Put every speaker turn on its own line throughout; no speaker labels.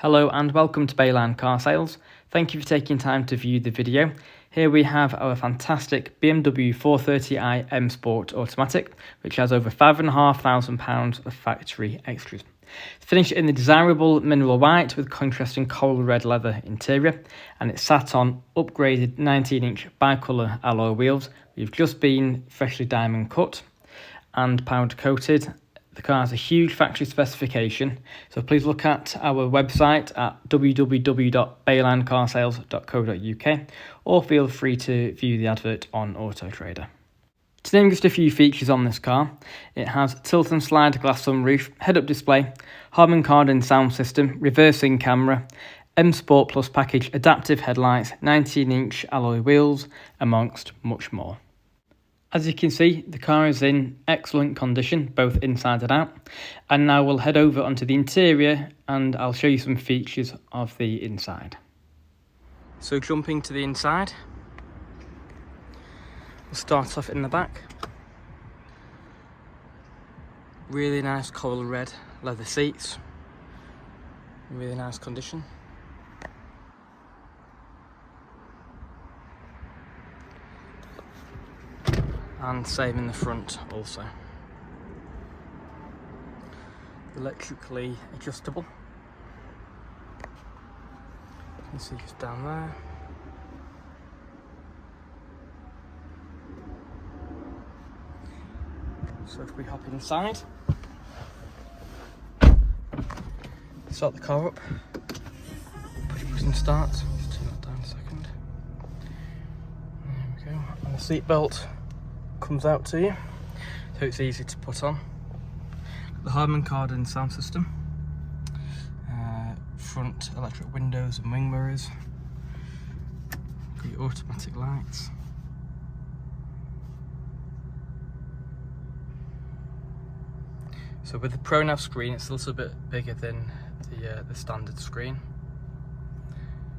Hello and welcome to Bayline Car Sales. Thank you for taking time to view the video. Here we have our fantastic BMW 430i M Sport Automatic, which has over £5,500 of factory extras. It's finished in the desirable mineral white with contrasting coral red leather interior, and it's sat on upgraded 19-inch bicolour alloy wheels. We've just been freshly diamond cut and powder coated. The car has a huge factory specification, so please look at our website at www.baylinecarsales.co.uk or feel free to view the advert on Auto Trader. To name just a few features on this car, it has tilt and slide glass sunroof, head-up display, Harman Kardon sound system, reversing camera, M Sport Plus package, adaptive headlights, 19-inch alloy wheels, amongst much more. As you can see, the car is in excellent condition, both inside and out. And now we'll head over onto the interior and I'll show you some features of the inside. So jumping to the inside, we'll start off in the back. Really nice coral red leather seats, really nice condition. And same in the front also. Electrically adjustable. You can see just down there. So if we hop inside, start the car up, push button start, just turn that down a second. There we go, and the seat belt comes out to you, so it's easy to put on. The Harman Kardon sound system, front electric windows and wing mirrors, got your automatic lights, so with the ProNav screen it's a little bit bigger than the standard screen.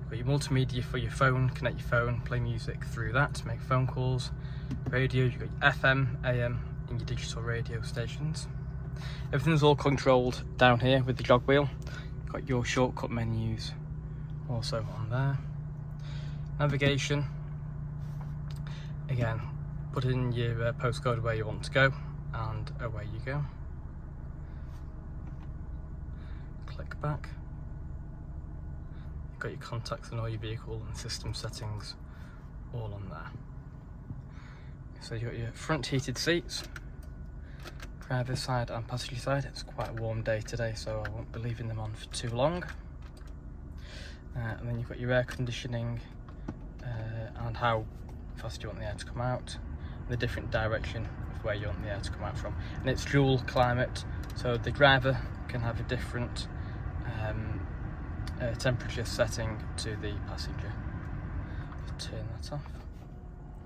Got your multimedia for your phone, connect your phone, play music through that to make phone calls. Radio, you've got your FM, AM and your digital radio stations. Everything's all controlled down here with the jog wheel. Got your shortcut menus also on there. Navigation, again, put in your postcode where you want to go and away you go. Click back. Got your contacts and all your vehicle and system settings all on there. So you've got your front heated seats, driver's side and passenger side. It's quite a warm day today, so I won't be leaving them on for too long. And then you've got your air conditioning and how fast you want the air to come out, and the different direction of where you want the air to come out from. And it's dual climate, so the driver can have a different temperature setting to the passenger. Just turn that off.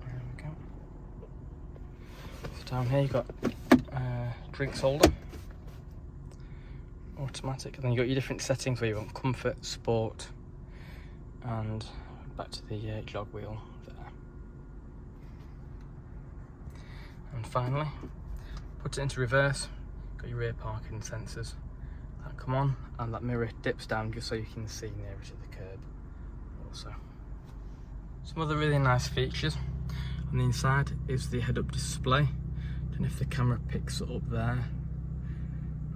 There we go. So down here you've got drinks holder, automatic, and then you've got your different settings where you want comfort, sport, and back to the jog wheel there. And finally, put it into reverse, got your rear parking sensors that come on, and that mirror dips down just so you can see nearer to the curb also. Some other really nice features on the inside is the head-up display. Don't know if the camera picks it up there,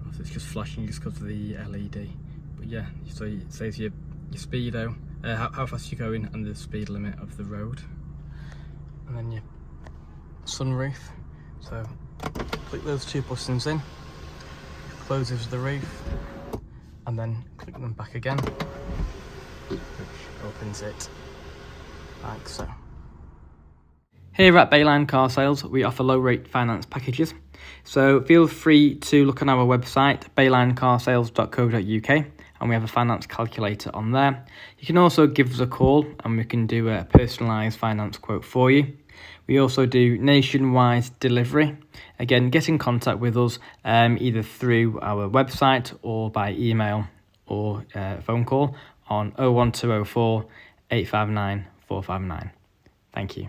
or if it's just flashing just because of the LED. But yeah, so it says your speedo, how fast you're going and the speed limit of the road. And then your sunroof. So click those two buttons in, closes the roof, and then click them back again, which opens it like so. Here at Bayline Car Sales, we offer low-rate finance packages, so feel free to look on our website, baylinecarsales.co.uk, and we have a finance calculator on there. You can also give us a call and we can do a personalised finance quote for you. We also do nationwide delivery. Again, get in contact with us either through our website or by email or phone call on 01204 859 459. Thank you.